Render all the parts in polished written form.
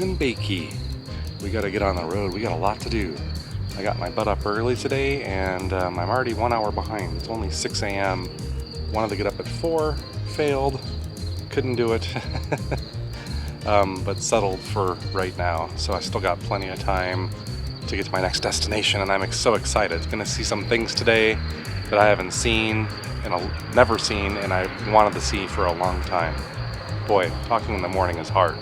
and bakey. We gotta get on the road. We got a lot to do. I got my butt up early today, and I'm already 1 hour behind. It's only 6 a.m. Wanted to get up at 4, failed, couldn't do it, but settled for right now. So I still got plenty of time to get to my next destination, and I'm so excited. Gonna see some things today that I haven't seen and never seen, and I wanted to see for a long time. Boy, talking in the morning is hard.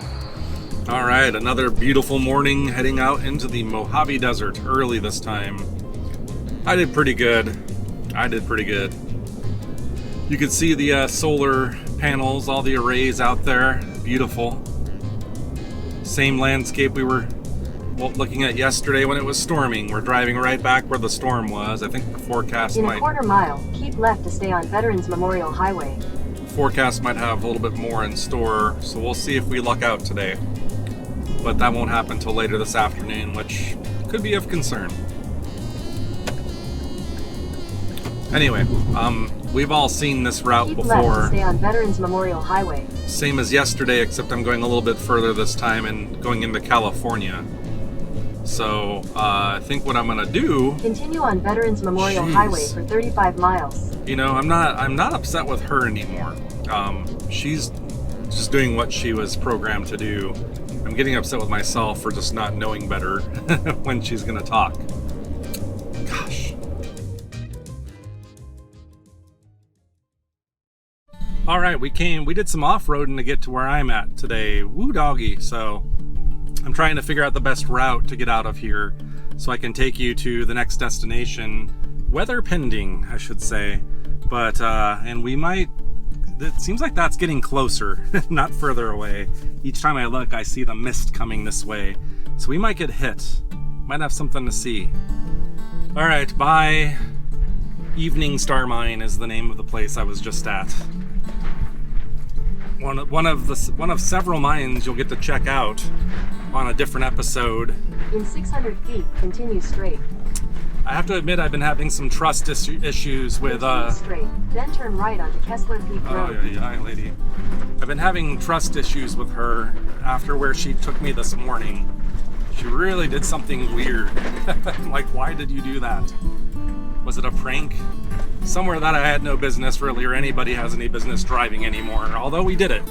All right, another beautiful morning heading out into the Mojave Desert early this time. I did pretty good. You could see the solar panels, all the arrays out there. Beautiful. Same landscape we were looking at yesterday when it was storming. We're driving right back where the storm was. I think the forecast In a quarter mile, keep left to stay on Veterans Memorial Highway. Forecast might have a little bit more in store, so we'll see if we luck out today. But that won't happen until later this afternoon, which could be of concern. Anyway, we've all seen this route keep before. Left to stay on Veterans Memorial Highway. Same as yesterday, except I'm going a little bit further this time and going into California. So I think what I'm gonna do. Continue on Veterans Memorial Highway for 35 miles. You know, I'm not upset with her anymore. She's just doing what she was programmed to do. I'm getting upset with myself for just not knowing better when she's gonna talk. Gosh. All right, we did some off-roading to get to where I'm at today. Woo doggy. So I'm trying to figure out the best route to get out of here so I can take you to the next destination, weather pending, I should say. But, and we might, it seems like that's getting closer, not further away. Each time I look, I see the mist coming this way. So we might get hit. Might have something to see. All right, bye. Evening Star Mine is the name of the place I was just at. One of several mines you'll get to check out on a different episode. In 600 feet, continue straight. I have to admit I've been having some trust issues with Continue straight, then turn right onto Kessler Peak Road. Oh yeah, lady. I've been having trust issues with her after where she took me this morning. She really did something weird. I'm like, why did you do that? Was it a prank? Somewhere that I had no business really, or anybody has any business driving anymore. Although we did it.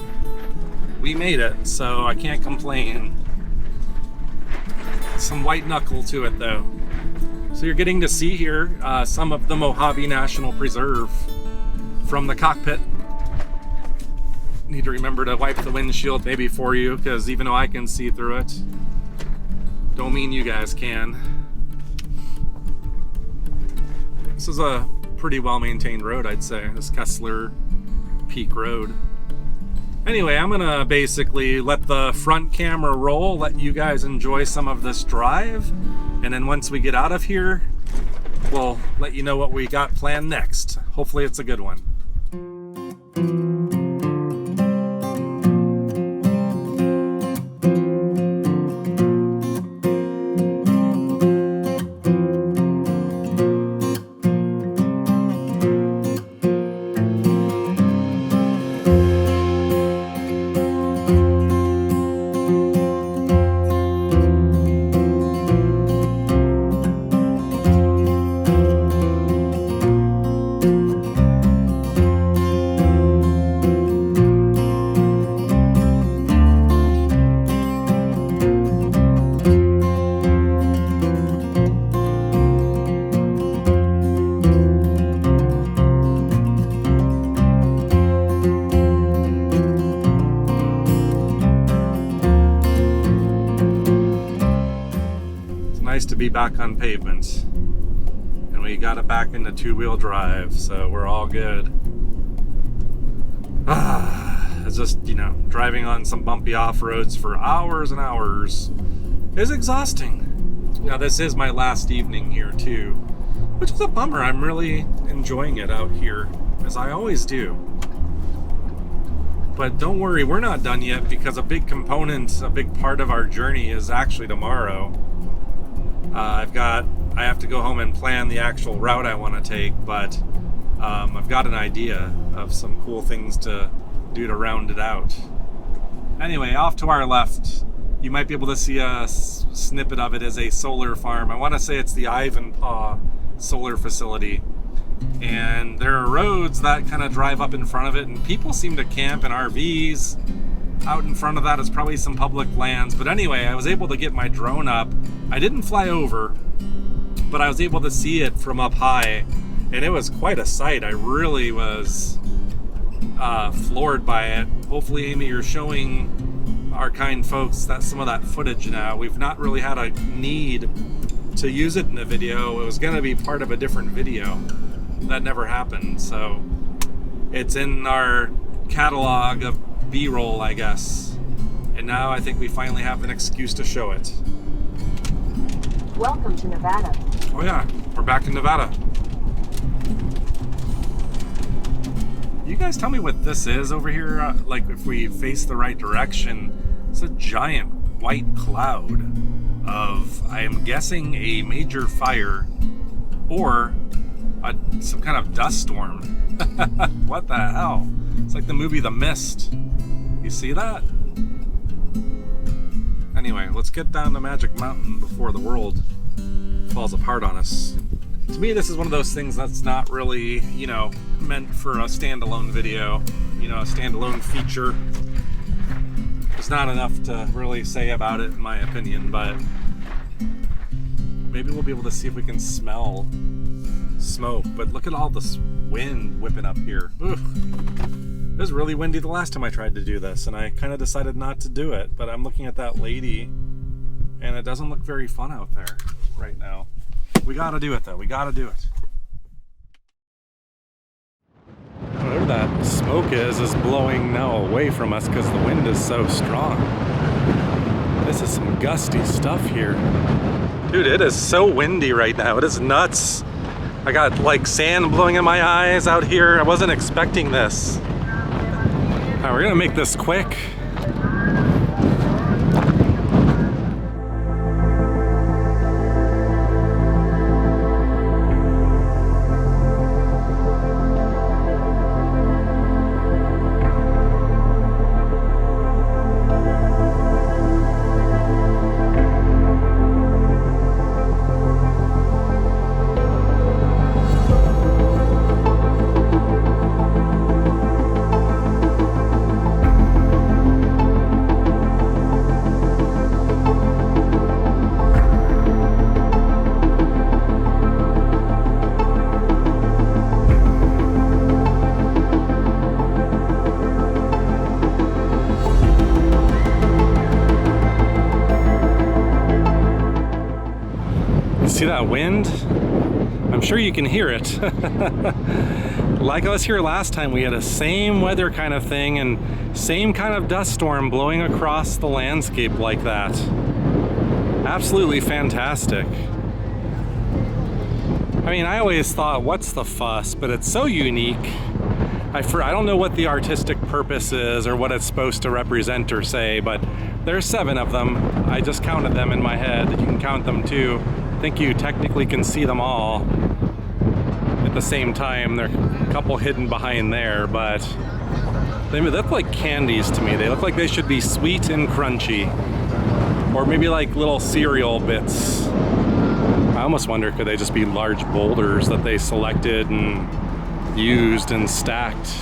We made it, so I can't complain. Some white knuckle to it though. So you're getting to see here some of the Mojave National Preserve from the cockpit. Need to remember to wipe the windshield maybe for you, because even though I can see through it, don't mean you guys can. This is a pretty well-maintained road, I'd say, this Kessler Peak Road. Anyway, I'm gonna basically let the front camera roll, let you guys enjoy some of this drive, and then once we get out of here, we'll let you know what we got planned next. Hopefully it's a good one. To be back on pavement, and we got it back into two-wheel drive, so we're all good. It's just, you know, driving on some bumpy off-roads for hours and hours is exhausting. Now this is my last evening here too, which is a bummer. I'm really enjoying it out here, as I always do. But don't worry, we're not done yet, because a big part of our journey is actually tomorrow. I have to go home and plan the actual route I want to take, but I've got an idea of some cool things to do to round it out. Anyway, off to our left, You might be able to see a snippet of it as a solar farm. I want to say it's the Ivanpah solar facility. And there are roads that kind of drive up in front of it, and people seem to camp in RVs. Out in front of that is probably some public lands. But anyway, I was able to get my drone up. I didn't fly over, but I was able to see it from up high, and it was quite a sight. I really was floored by it. Hopefully, Amy, you're showing our kind folks that some of that footage now. We've not really had a need to use it in a video. It was going to be part of a different video. That never happened, so it's in our catalog of B-roll, I guess. And now I think we finally have an excuse to show it. Welcome to Nevada. Oh yeah, we're back in Nevada. You guys tell me what this is over here. Like if we face the right direction, it's a giant white cloud of, I am guessing, a major fire or some kind of dust storm. What the hell? It's like the movie The Mist. You see that? Anyway, let's get down to Magic Mountain before the world falls apart on us. To me, this is one of those things that's not really, you know, meant for a standalone video, you know, a standalone feature. There's not enough to really say about it, in my opinion, but maybe we'll be able to see if we can smell smoke. But look at all this wind whipping up here. Ugh. It was really windy the last time I tried to do this, and I kind of decided not to do it. But I'm looking at that lady, and it doesn't look very fun out there right now. We gotta do it though, we gotta do it. Whatever that smoke is blowing now away from us because the wind is so strong. This is some gusty stuff here. Dude, it is so windy right now, it is nuts. I got like sand blowing in my eyes out here. I wasn't expecting this. All right, we're gonna make this quick. See that wind? I'm sure you can hear it. Like I was here last time, we had a same weather kind of thing and same kind of dust storm blowing across the landscape like that. Absolutely fantastic. I mean, I always thought, what's the fuss? But it's so unique. I don't know what the artistic purpose is or what it's supposed to represent or say, but there's 7 of them. I just counted them in my head. You can count them too. I think you technically can see them all at the same time. There are a couple hidden behind there, but they look like candies to me. They look like they should be sweet and crunchy, or maybe like little cereal bits. I almost wonder, could they just be large boulders that they selected and used and stacked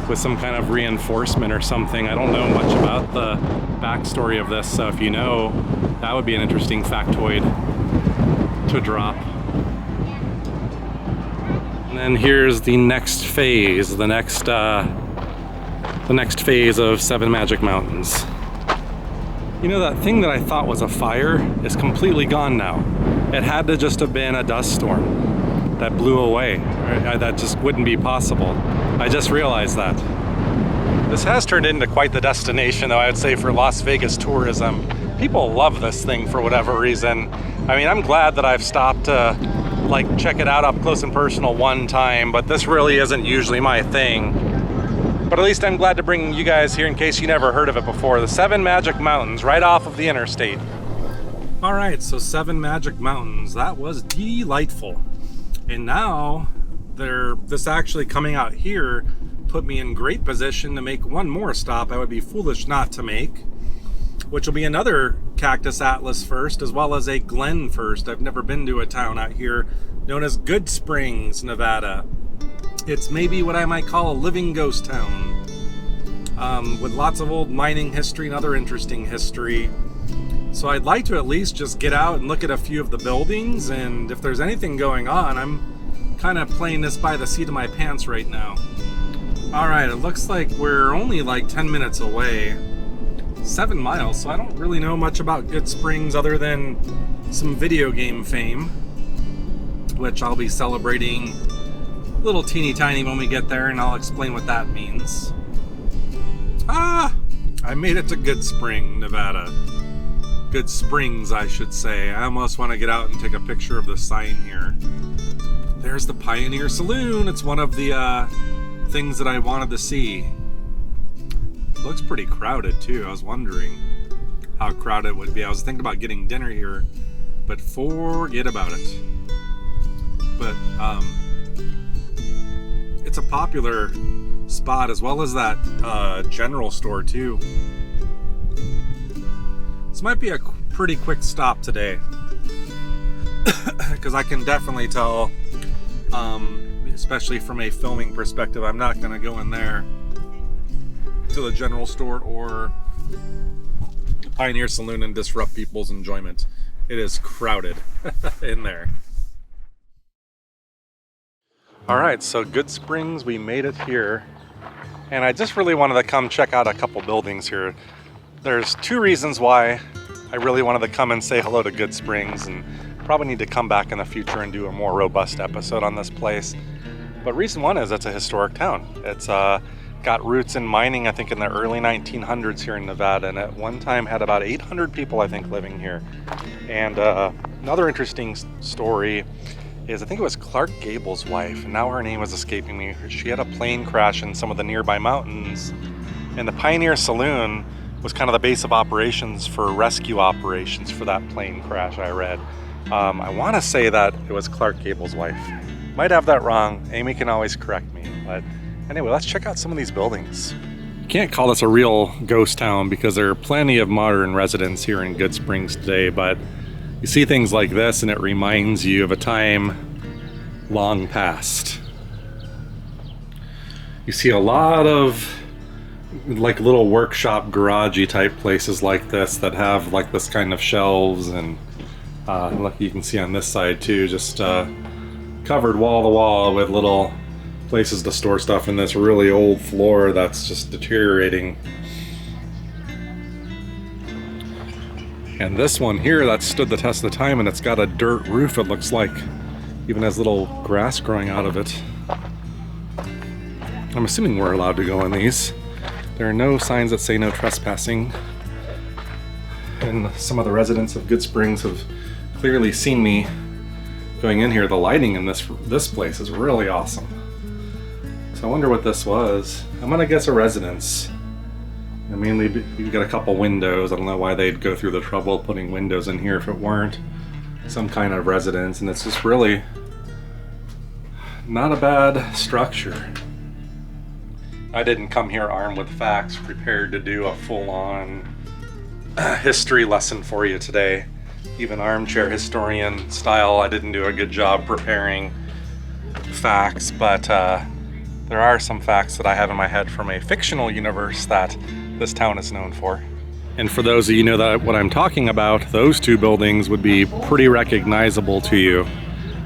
with some kind of reinforcement or something? I don't know much about the backstory of this, so if you know, that would be an interesting factoid to drop. And then here's the next phase, the next phase of 7 Magic Mountains. You know, that thing that I thought was a fire is completely gone now. It had to just have been a dust storm that blew away. That just wouldn't be possible. I just realized that. This has turned into quite the destination, though, I would say, for Las Vegas tourism. People love this thing for whatever reason. I mean, I'm glad that I've stopped to like check it out up close and personal one time, but this really isn't usually my thing. But at least I'm glad to bring you guys here in case you never heard of it before. The 7 Magic Mountains, right off of the interstate. All right, so 7 Magic Mountains, that was delightful. And now, this actually coming out here put me in great position to make one more stop I would be foolish not to make. which will be another Cactus Atlas first, as well as a Glen first. I've never been to a town out here known as Goodsprings, Nevada. It's maybe what I might call a living ghost town, with lots of old mining history and other interesting history. So I'd like to at least just get out and look at a few of the buildings, and if there's anything going on, I'm kind of playing this by the seat of my pants right now. Alright, it looks like we're only like 10 minutes away. 7 miles, so I don't really know much about Goodsprings other than some video game fame, which I'll be celebrating a little teeny tiny when we get there, and I'll explain what that means. I made it to Goodspring, Nevada. Goodsprings, I should say. I almost want to get out and take a picture of the sign here. There's the Pioneer Saloon. It's one of the things that I wanted to see. It looks pretty crowded too. I was wondering how crowded it would be. I was thinking about getting dinner here, but forget about it. But it's a popular spot, as well as that general store too. This might be a pretty quick stop today, because I can definitely tell, especially from a filming perspective, I'm not going to go in there to the general store or Pioneer Saloon and disrupt people's enjoyment. It is crowded in there. Alright, so Goodsprings, we made it here, and I just really wanted to come check out a couple buildings here. There's two reasons why I really wanted to come and say hello to Goodsprings, and probably need to come back in the future and do a more robust episode on this place. But reason one is it's a historic town. It's got roots in mining, I think in the early 1900s here in Nevada, and at one time had about 800 people, I think, living here. And another interesting story is, I think it was Clark Gable's wife, and now her name is escaping me. She had a plane crash in some of the nearby mountains, and the Pioneer Saloon was kind of the base of operations for rescue operations for that plane crash, I read. I want to say that it was Clark Gable's wife. Might have that wrong. Amy can always correct me. But anyway, let's check out some of these buildings. You can't call this a real ghost town because there are plenty of modern residents here in Goodsprings today, but you see things like this and it reminds you of a time long past. You see a lot of like little workshop garagey type places like this that have like this kind of shelves, and look, you can see on this side too, just covered wall to wall with little places to store stuff in this really old floor that's just deteriorating. And this one here, that stood the test of the time, and it's got a dirt roof, it looks like. Even has little grass growing out of it. I'm assuming we're allowed to go in these. There are no signs that say no trespassing. And some of the residents of Goodsprings have clearly seen me going in here. The lighting in this place is really awesome. So I wonder what this was. I'm gonna guess a residence. And mainly, you got a couple windows. I don't know why they'd go through the trouble of putting windows in here if it weren't some kind of residence. And it's just really not a bad structure. I didn't come here armed with facts, prepared to do a full-on history lesson for you today. Even armchair historian style, I didn't do a good job preparing facts, but there are some facts that I have in my head from a fictional universe that this town is known for. And for those of you who know that what I'm talking about, those two buildings would be pretty recognizable to you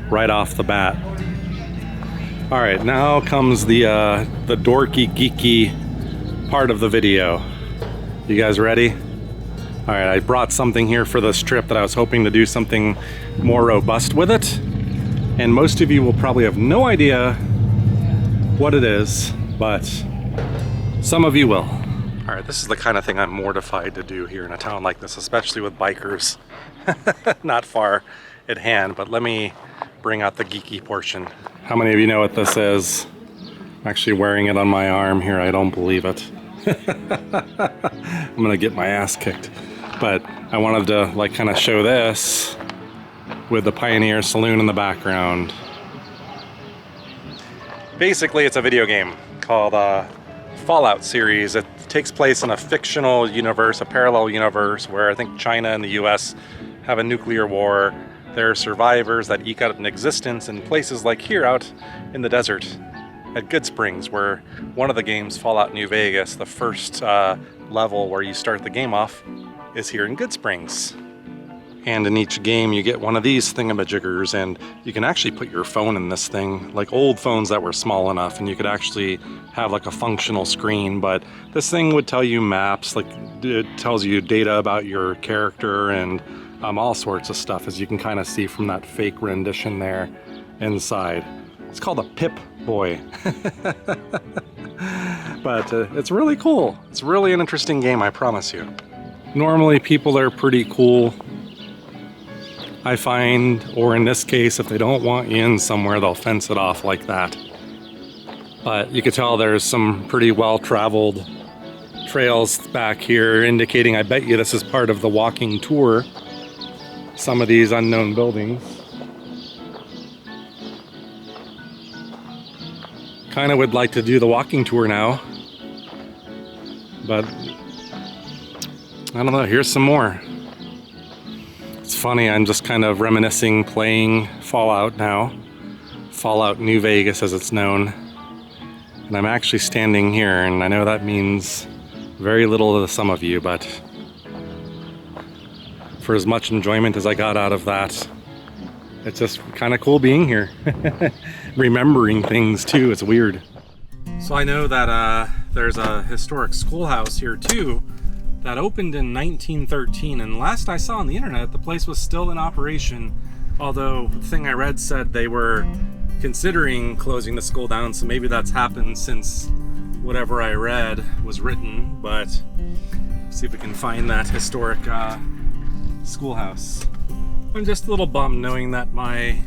right off the bat. All right, now comes the dorky, geeky part of the video. You guys ready? All right, I brought something here for this trip that I was hoping to do something more robust with it. And most of you will probably have no idea what it is, but some of you will. All right, this is the kind of thing I'm mortified to do here in a town like this, especially with bikers not far at hand. But let me bring out the geeky portion. How many of you know what this is? I'm actually wearing it on my arm here. I don't believe it. I'm gonna get my ass kicked. But I wanted to like kind of show this with the Pioneer Saloon in the background. Basically, it's a video game called Fallout series. It takes place in a fictional universe, a parallel universe, where I think China and the US have a nuclear war. There are survivors that eke out an existence in places like here out in the desert at Goodsprings, where one of the games, Fallout New Vegas, the first level where you start the game off, is here in Goodsprings. And in each game you get one of these thingamajiggers, and you can actually put your phone in this thing, like old phones that were small enough, and you could actually have like a functional screen. But this thing would tell you maps, like it tells you data about your character and all sorts of stuff, as you can kind of see from that fake rendition there inside. It's called a Pip-Boy. But it's really cool. It's really an interesting game, I promise you. Normally people are pretty cool, I find, or in this case, if they don't want you in somewhere, they'll fence it off like that. But you can tell there's some pretty well-traveled trails back here, indicating, I bet you this is part of the walking tour, some of these unknown buildings. Kind of would like to do the walking tour now, but I don't know, here's some more. It's funny, I'm just kind of reminiscing playing Fallout now. Fallout New Vegas as it's known. And I'm actually standing here, and I know that means very little to some of you, but for as much enjoyment as I got out of that, it's just kind of cool being here. Remembering things too, it's weird. So I know that there's a historic schoolhouse here too, that opened in 1913, and last I saw on the internet, the place was still in operation, although the thing I read said they were considering closing the school down, so maybe that's happened since whatever I read was written. But see if we can find that historic schoolhouse. I'm just a little bummed knowing that my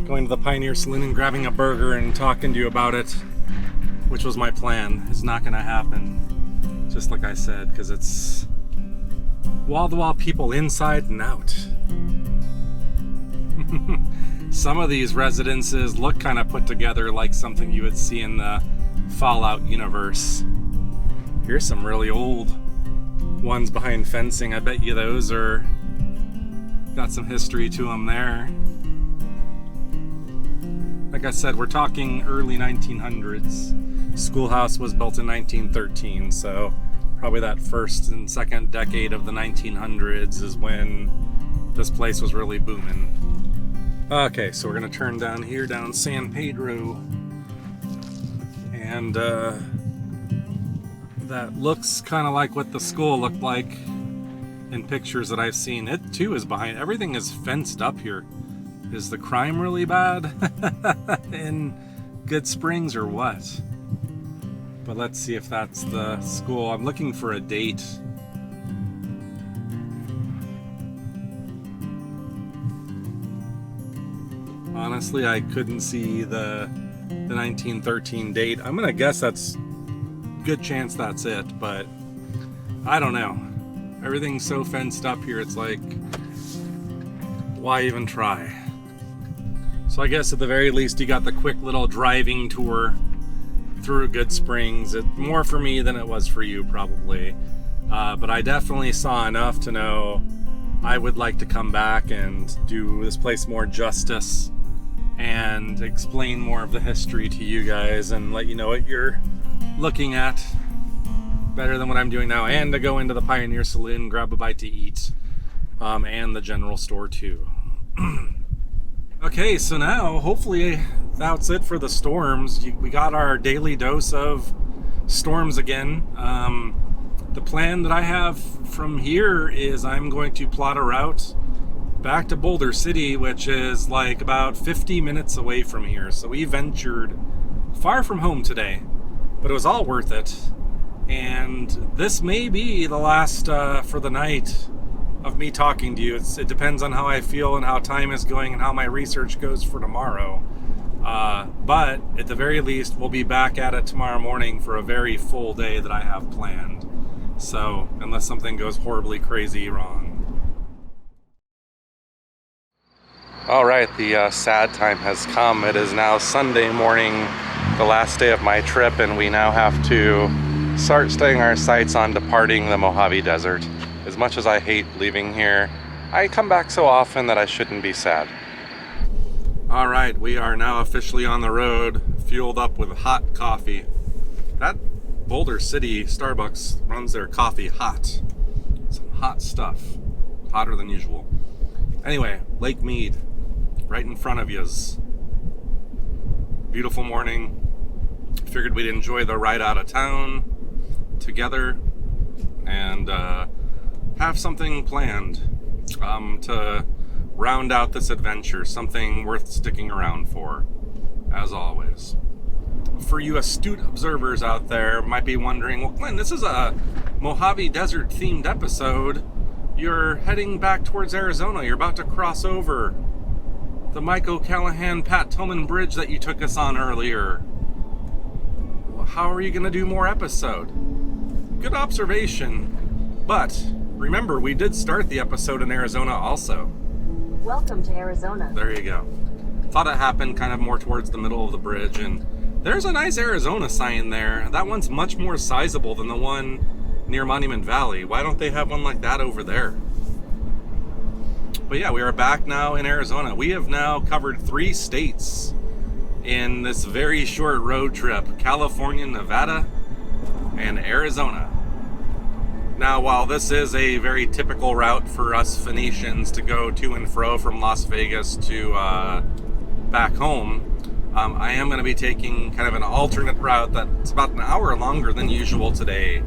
going to the Pioneer Saloon and grabbing a burger and talking to you about it, which was my plan, is not going to happen. Just like I said, because it's wall-to-wall people inside and out. Some of these residences look kind of put together like something you would see in the Fallout universe. Here's some really old ones behind fencing. I bet you those are got some history to them there. Like I said, we're talking early 1900s. Schoolhouse was built in 1913, so probably that first and second decade of the 1900s is when this place was really booming. Okay, so we're gonna turn down here, down San Pedro, and that looks kind of like what the school looked like in pictures that I've seen. It too is behind, everything is fenced up here. Is the crime really bad in Goodsprings or what? But let's see if that's the school. I'm looking for a date. Honestly, I couldn't see the 1913 date. I'm gonna guess that's good chance that's it, but I don't know. Everything's so fenced up here, it's like, why even try? So I guess at the very least you got the quick little driving tour through Goodsprings. It's more for me than it was for you probably, but I definitely saw enough to know I would like to come back and do this place more justice and explain more of the history to you guys and let you know what you're looking at better than what I'm doing now, and to go into the Pioneer Saloon, grab a bite to eat, and the general store too. Okay, so now hopefully that's it for the storms. We got our daily dose of storms again. The plan that I have from here is I'm going to plot a route back to Boulder City, which is like about 50 minutes away from here. So we ventured far from home today, but it was all worth it. And this may be the last for the night of me talking to you. It depends on how I feel and how time is going and how my research goes for tomorrow. But at the very least, we'll be back at it tomorrow morning for a very full day that I have planned. So, unless something goes horribly crazy wrong. All right, the sad time has come. It is now Sunday morning, the last day of my trip, and we now have to start setting our sights on departing the Mojave Desert. As much as I hate leaving here, I come back so often that I shouldn't be sad. All right, we are now officially on the road, fueled up with hot coffee. That Boulder City Starbucks runs their coffee hot. Some hot stuff, hotter than usual. Anyway, Lake Mead, right in front of yous. Beautiful morning. Figured we'd enjoy the ride out of town together and have something planned to round out this adventure, something worth sticking around for, as always. For you astute observers out there might be wondering, well, Glenn, this is a Mojave Desert themed episode. You're heading back towards Arizona. You're about to cross over the Mike O'Callahan, Pat Tillman bridge that you took us on earlier. Well, how are you going to do more episode? Good observation. But remember, we did start the episode in Arizona also. Welcome to Arizona. There you go. Thought it happened kind of more towards the middle of the bridge, and there's a nice Arizona sign there. That one's much more sizable than the one near Monument Valley. Why don't they have one like that over there? But yeah, we are back now in Arizona. We have now covered 3 states in this very short road trip: California, Nevada, and Arizona. Now, while this is a very typical route for us Phoenicians to go to and fro from Las Vegas to back home, I am going to be taking kind of an alternate route that's about an hour longer than usual today,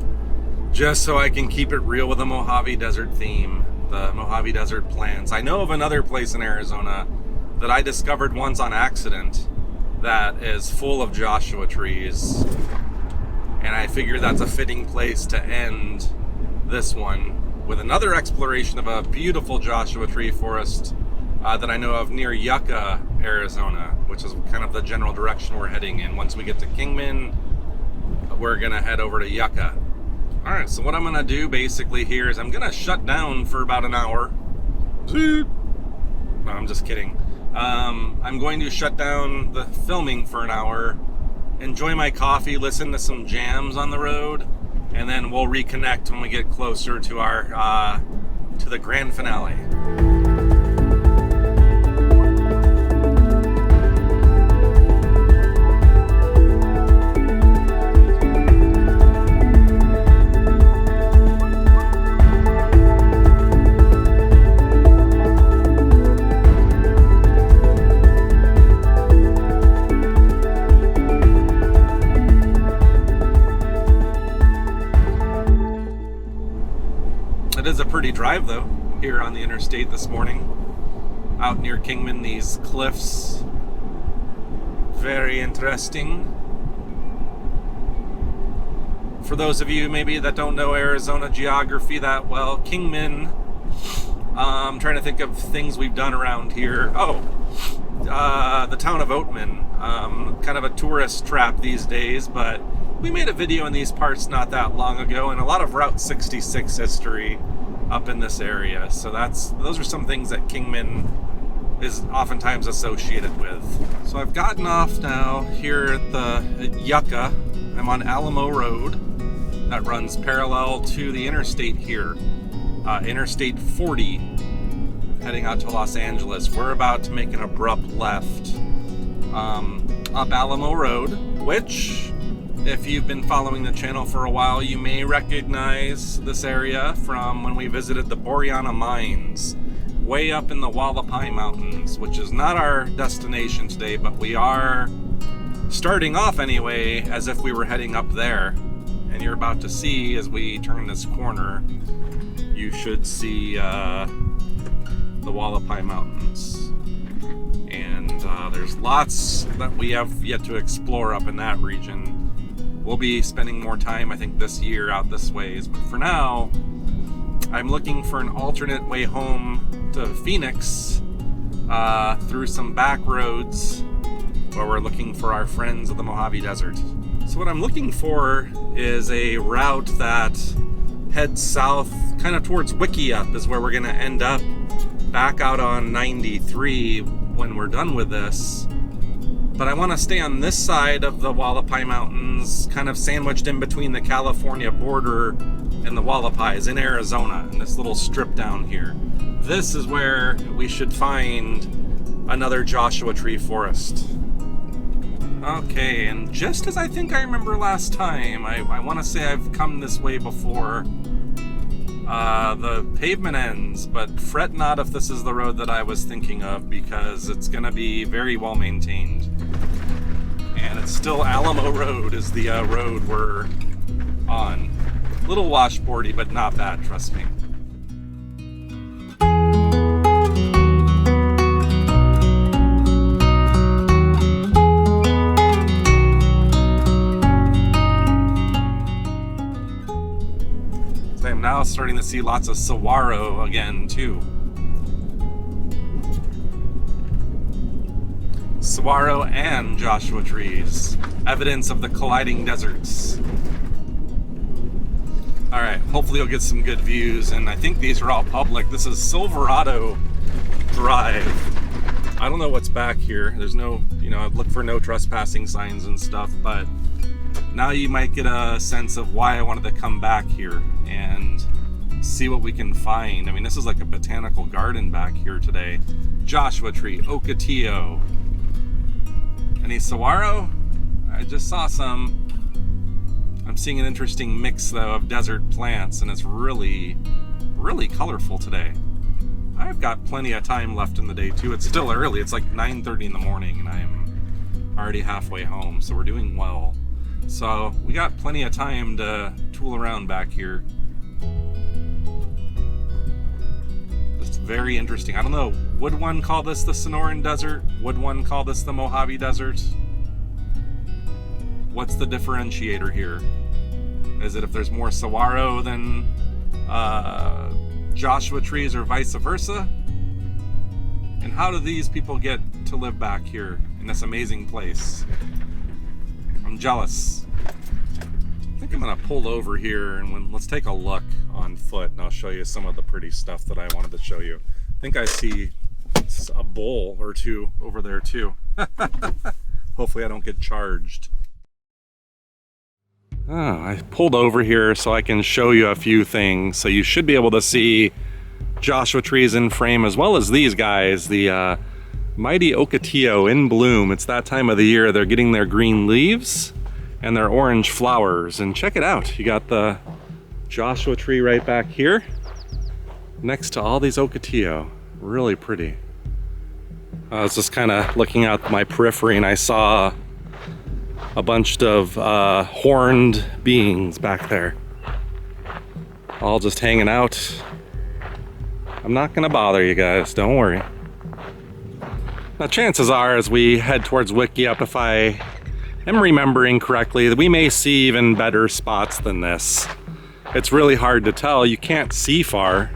just so I can keep it real with the Mojave Desert theme, the Mojave Desert plans. I know of another place in Arizona that I discovered once on accident that is full of Joshua trees, and I figured that's a fitting place to end this one with another exploration of a beautiful Joshua tree forest that I know of near Yucca, Arizona, which is kind of the general direction we're heading in. Once we get to Kingman, we're gonna head over to Yucca. All right, so what I'm gonna do basically here is I'm gonna shut down for about an hour. No, I'm just kidding. I'm going to shut down the filming for an hour, enjoy my coffee, listen to some jams on the road, and then we'll reconnect when we get closer to our to the grand finale. It is a pretty drive though, here on the interstate this morning. Out near Kingman, these cliffs. Very interesting. For those of you maybe that don't know Arizona geography that well, Kingman, I'm trying to think of things we've done around here. The town of Oatman, kind of a tourist trap these days, but we made a video in these parts not that long ago, and a lot of Route 66 history up in this area. So those are some things that Kingman is oftentimes associated with. So I've gotten off now here at Yucca. I'm on Alamo Road that runs parallel to the interstate here, Interstate 40, heading out to Los Angeles. We're about to make an abrupt left up Alamo Road, which, if you've been following the channel for a while, you may recognize this area from when we visited the Boreana Mines, way up in the Hualapai Mountains, which is not our destination today, but we are starting off anyway as if we were heading up there. And you're about to see, as we turn this corner, you should see the Hualapai Mountains. And there's lots that we have yet to explore up in that region. We'll be spending more time, I think, this year out this ways. But for now, I'm looking for an alternate way home to Phoenix through some back roads where we're looking for our friends of the Mojave Desert. So what I'm looking for is a route that heads south, kind of towards Wickiup is where we're going to end up, back out on 93 when we're done with this. But I want to stay on this side of the Hualapai Mountains, kind of sandwiched in between the California border and the Hualapais in Arizona, in this little strip down here. This is where we should find another Joshua Tree forest. Okay, and just as I think I remember last time, I want to say I've come this way before. The pavement ends, but fret not if this is the road that I was thinking of, because it's going to be very well maintained. And it's still Alamo Road is the road we're on. A little washboardy, but not bad, trust me. I'm now starting to see lots of saguaro again too. Saguaro and Joshua trees, evidence of the colliding deserts. All right, hopefully you'll get some good views, and I think these are all public. This is Silverado Drive. I don't know what's back here. There's no, I'd look for no trespassing signs and stuff, but now you might get a sense of why I wanted to come back here and see what we can find. I mean, this is like a botanical garden back here today. Joshua tree, ocotillo. Any saguaro? I just saw some. I'm seeing an interesting mix though of desert plants, and it's really, really colorful today. I've got plenty of time left in the day too. It's still early. It's like 9:30 in the morning and I'm already halfway home, so we're doing well. So we got plenty of time to tool around back here. It's very interesting. I don't know, would one call this the Sonoran Desert? Would one call this the Mojave Desert? What's the differentiator here? Is it if there's more saguaro than Joshua trees or vice versa? And how do these people get to live back here in this amazing place? I'm jealous. I think I'm gonna pull over here and let's take a look on foot, and I'll show you some of the pretty stuff that I wanted to show you. I think I see a bull or two over there too. Hopefully I don't get charged. Oh, I pulled over here so I can show you a few things. So you should be able to see Joshua trees in frame, as well as these guys, the mighty ocotillo in bloom. It's that time of the year. They're getting their green leaves and their orange flowers. And check it out. You got the Joshua tree right back here next to all these ocotillo. Really pretty. I was just kind of looking out my periphery and I saw a bunch of horned beings back there, all just hanging out. I'm not gonna bother you guys, don't worry. Now chances are, as we head towards Wickiup, if I am remembering correctly, that we may see even better spots than this. It's really hard to tell. You can't see far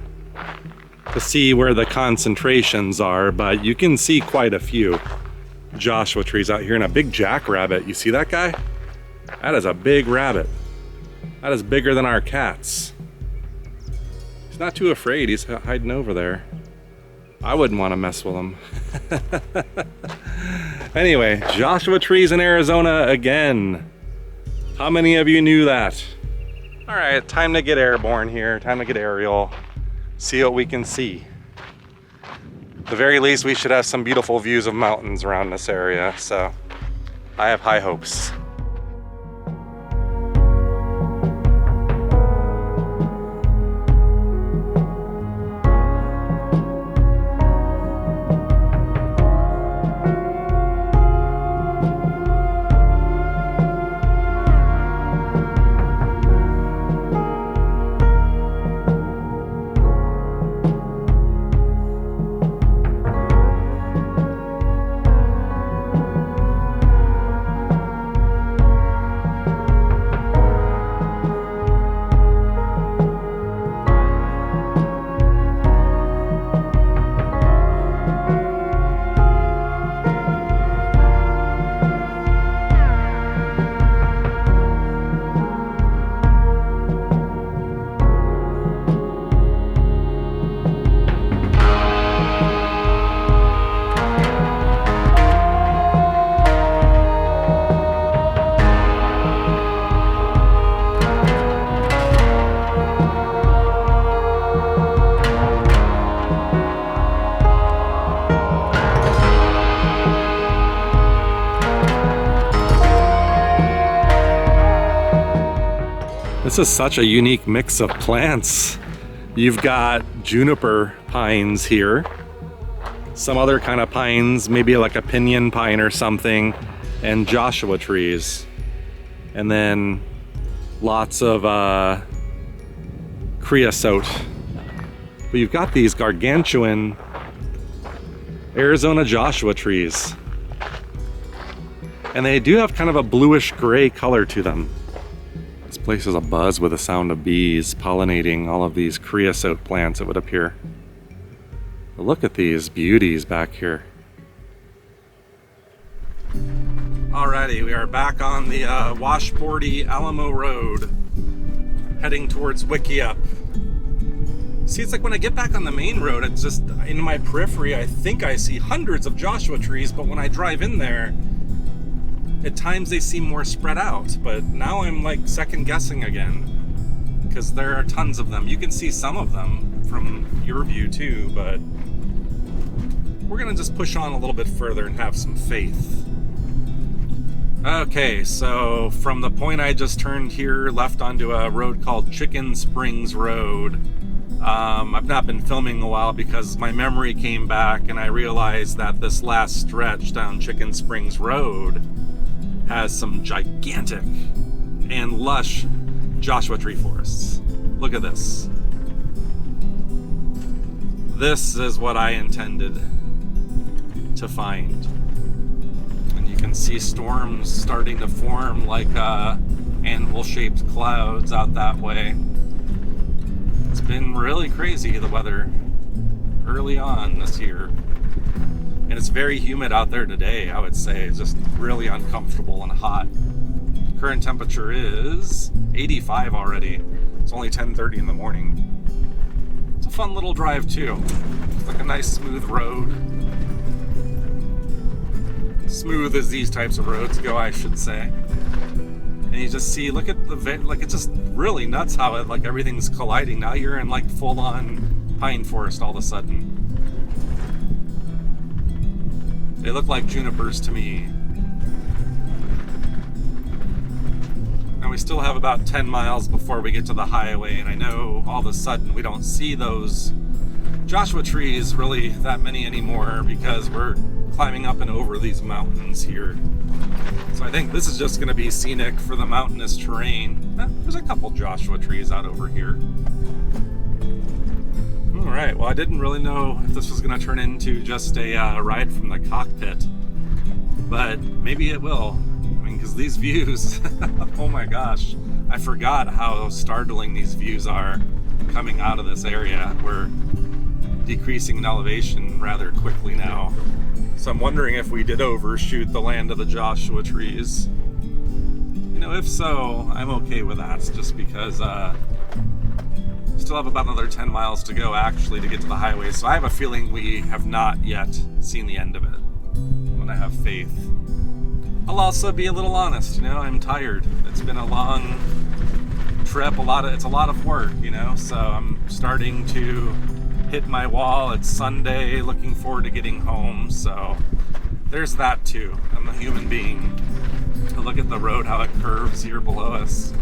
to see where the concentrations are, but you can see quite a few Joshua trees out here, and a big jackrabbit. You see that guy? That is a big rabbit. That is bigger than our cats. He's not too afraid. He's hiding over there. I wouldn't want to mess with him. Anyway, Joshua trees in Arizona again. How many of you knew that? All right, time to get airborne here. Time to get aerial. See what we can see. At the very least, we should have some beautiful views of mountains around this area, so I have high hopes. This is such a unique mix of plants. You've got juniper pines here, some other kind of pines, maybe like a pinyon pine or something, and Joshua trees. And then lots of creosote. But you've got these gargantuan Arizona Joshua trees. And they do have kind of a bluish gray color to them. This place is abuzz with the sound of bees pollinating all of these creosote plants, it would appear. But look at these beauties back here. Alrighty, we are back on the washboardy Alamo Road, heading towards Wickiup. See, it's like when I get back on the main road, it's just in my periphery, I think I see hundreds of Joshua trees, but when I drive in there, at times they seem more spread out. But now I'm like second guessing again, because there are tons of them. You can see some of them from your view too, but we're gonna just push on a little bit further and have some faith. Okay, so from the point I just turned here, left onto a road called Chicken Springs Road. I've not been filming a while because my memory came back and I realized that this last stretch down Chicken Springs Road has some gigantic and lush Joshua tree forests. Look at this. This is what I intended to find. And you can see storms starting to form like anvil-shaped clouds out that way. It's been really crazy, the weather, early on this year. And it's very humid out there today, I would say. It's just really uncomfortable and hot. Current temperature is 85 already. It's only 10:30 in the morning. It's a fun little drive too. It's like a nice smooth road. Smooth as these types of roads go, I should say. And you just see, look at like it's just really nuts how it, like everything's colliding. Now you're in like full-on pine forest all of a sudden. They look like junipers to me. And we still have about 10 miles before we get to the highway, and I know all of a sudden we don't see those Joshua trees really that many anymore because we're climbing up and over these mountains here. So I think this is just going to be scenic for the mountainous terrain. There's a couple Joshua trees out over here. Alright, well I didn't really know if this was going to turn into just a ride from the cockpit, but maybe it will. I mean, because these views, oh my gosh, I forgot how startling these views are coming out of this area. We're decreasing in elevation rather quickly now. So I'm wondering if we did overshoot the land of the Joshua trees. You know, if so, I'm okay with that, just because still have about another 10 miles to go actually to get to the highway, so I have a feeling we have not yet seen the end of it. I'm gonna have faith. I'll also be a little honest, you know, I'm tired. It's been a long trip, it's a lot of work, you know, so I'm starting to hit my wall. It's Sunday, looking forward to getting home, so there's that too. I'm a human being. Look at the road, how it curves here below us.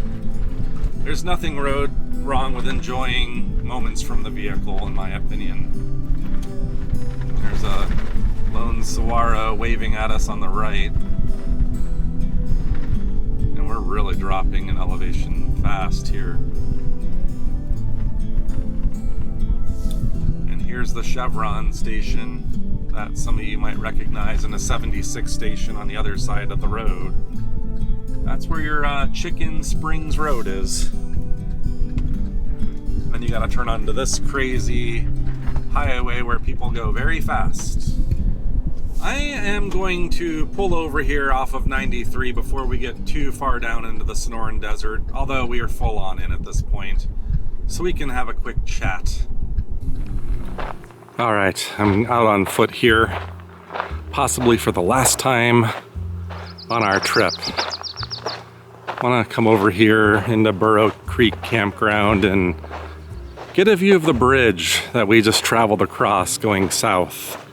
There's nothing wrong with enjoying moments from the vehicle, in my opinion. There's a lone saguaro waving at us on the right. And we're really dropping in elevation fast here. And here's the Chevron station that some of you might recognize, in a 76 station on the other side of the road. That's where your Chicken Springs Road is. Then you gotta turn onto this crazy highway where people go very fast. I am going to pull over here off of 93 before we get too far down into the Sonoran Desert, although we are full on in at this point, so we can have a quick chat. Alright, I'm out on foot here, possibly for the last time on our trip. I want to come over here into Burrow Creek Campground and get a view of the bridge that we just traveled across going south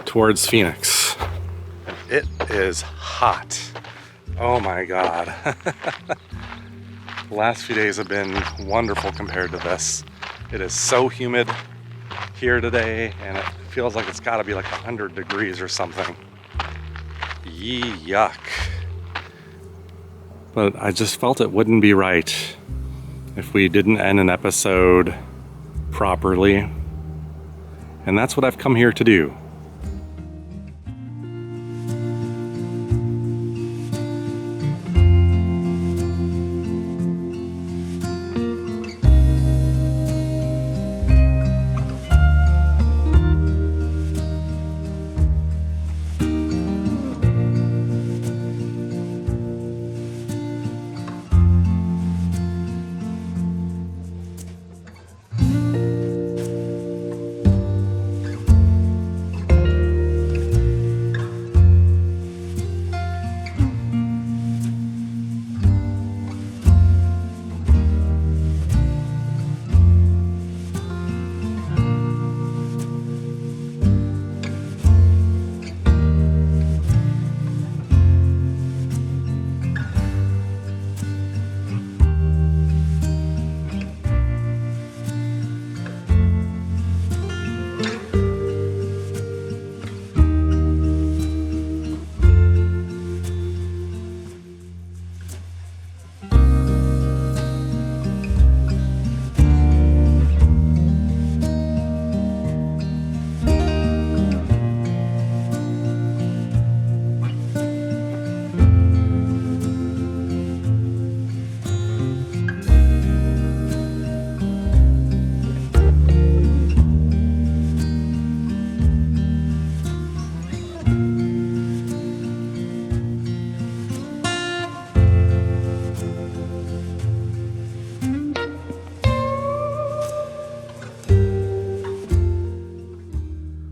towards Phoenix. It is hot. Oh my God. The last few days have been wonderful compared to this. It is so humid here today, and it feels like it's got to be like 100 degrees or something. Yuck. But I just felt it wouldn't be right if we didn't end an episode properly. And that's what I've come here to do.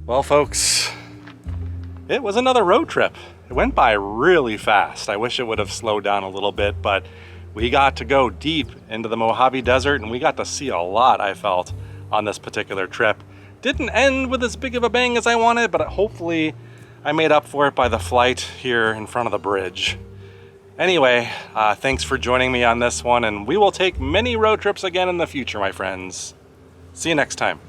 Well, folks, it was another road trip. It went by really fast. I wish it would have slowed down a little bit, but we got to go deep into the Mojave Desert and we got to see a lot, I felt, on this particular trip. Didn't end with as big of a bang as I wanted, but hopefully I made up for it by the flight here in front of the bridge. Anyway, thanks for joining me on this one, and we will take many road trips again in the future, my friends. See you next time.